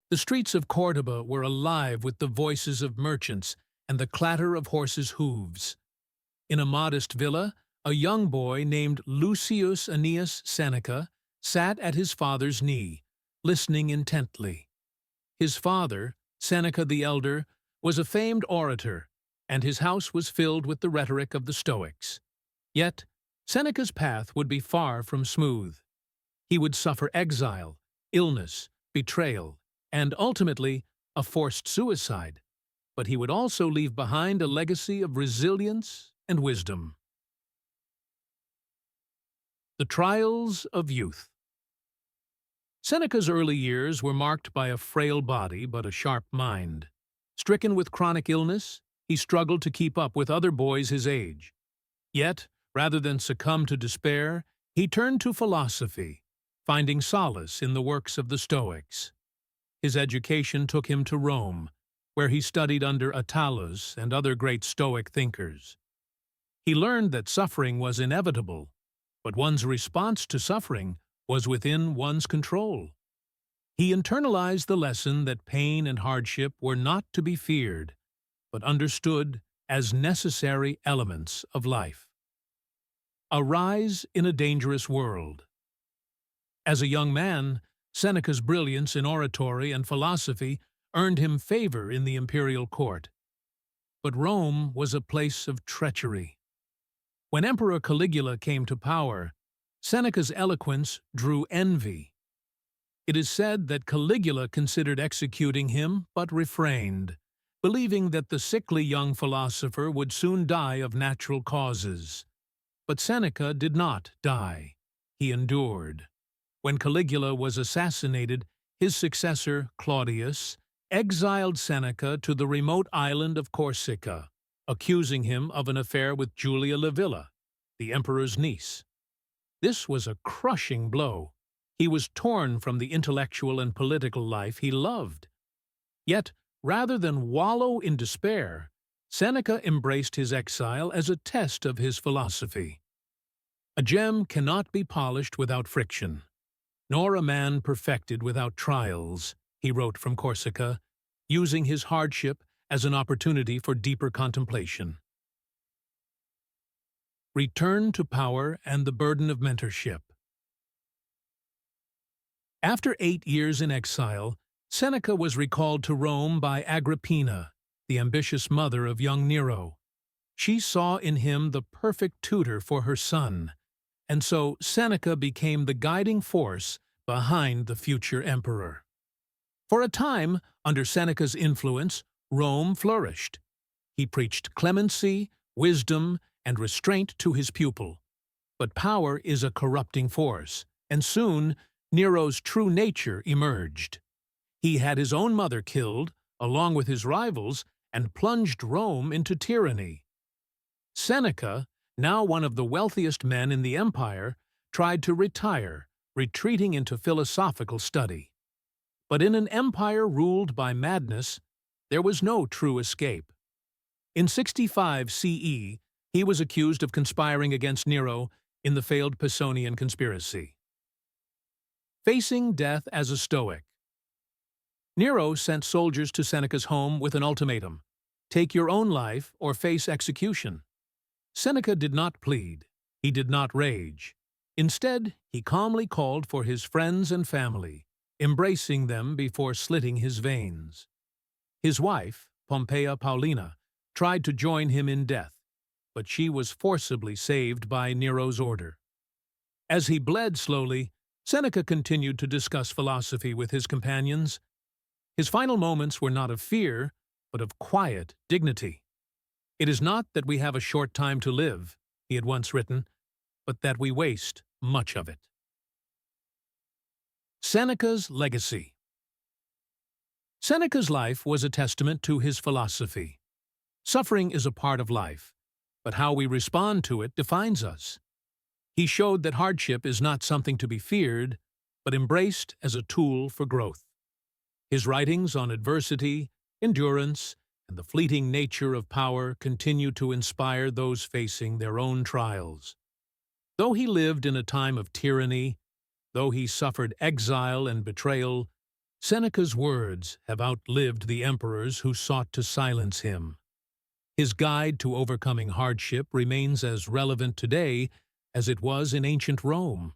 The streets of Córdoba were alive with the voices of merchants and the clatter of horses' hooves. In a modest villa, a young boy named Lucius Annius Seneca sat at his father's knee, listening intently. His father, Seneca the Elder, was a famed orator, and his house was filled with the rhetoric of the Stoics. Yet, Seneca's path would be far from smooth. He would suffer exile, illness, betrayal, and ultimately a forced suicide. But he would also leave behind a legacy of resilience and wisdom. The Trials of Youth. Seneca's early years were marked by a frail body but a sharp mind. Stricken with chronic illness, he struggled to keep up with other boys his age. Yet, rather than succumb to despair, he turned to philosophy, finding solace in the works of the Stoics. His education took him to Rome, where he studied under Attalus and other great Stoic thinkers. He learned that suffering was inevitable, but one's response to suffering was within one's control. He internalized the lesson that pain and hardship were not to be feared, but understood as necessary elements of life. A rise in a dangerous world. As a young man, Seneca's brilliance in oratory and philosophy earned him favor in the imperial court. But Rome was a place of treachery. When Emperor Caligula came to power, Seneca's eloquence drew envy. It is said that Caligula considered executing him but refrained, believing that the sickly young philosopher would soon die of natural causes. But Seneca did not die. He endured. When Caligula was assassinated, his successor, Claudius, exiled Seneca to the remote island of Corsica, accusing him of an affair with Julia Livilla, the emperor's niece. This was a crushing blow. He was torn from the intellectual and political life he loved. Yet, rather than wallow in despair, Seneca embraced his exile as a test of his philosophy. A gem cannot be polished without friction, nor a man perfected without trials, he wrote from Corsica, using his hardship as an opportunity for deeper contemplation. Return to power and the burden of mentorship. After 8 years in exile, Seneca was recalled to Rome by Agrippina, the ambitious mother of young Nero. She saw in him the perfect tutor for her son, and so Seneca became the guiding force behind the future emperor. For a time, under Seneca's influence, Rome flourished. He preached clemency, wisdom, and restraint to his pupil. But power is a corrupting force, and soon Nero's true nature emerged. He had his own mother killed, along with his rivals, and plunged Rome into tyranny. Seneca, now one of the wealthiest men in the empire, tried to retire, retreating into philosophical study. But in an empire ruled by madness, there was no true escape. In 65 CE, he was accused of conspiring against Nero in the failed Pisonian conspiracy. Facing death as a Stoic. Nero sent soldiers to Seneca's home with an ultimatum: take your own life or face execution. Seneca did not plead. He did not rage. Instead, he calmly called for his friends and family, embracing them before slitting his veins. His wife, Pompeia Paulina, tried to join him in death, but she was forcibly saved by Nero's order. As he bled slowly, Seneca continued to discuss philosophy with his companions. His final moments were not of fear, but of quiet dignity. "It is not that we have a short time to live," he had once written, "but that we waste much of it." Seneca's legacy. Seneca's life was a testament to his philosophy. Suffering is a part of life, but how we respond to it defines us. He showed that hardship is not something to be feared, but embraced as a tool for growth. His writings on adversity, endurance, and the fleeting nature of power continue to inspire those facing their own trials. Though he lived in a time of tyranny, though he suffered exile and betrayal, Seneca's words have outlived the emperors who sought to silence him. His guide to overcoming hardship remains as relevant today as it was in ancient Rome.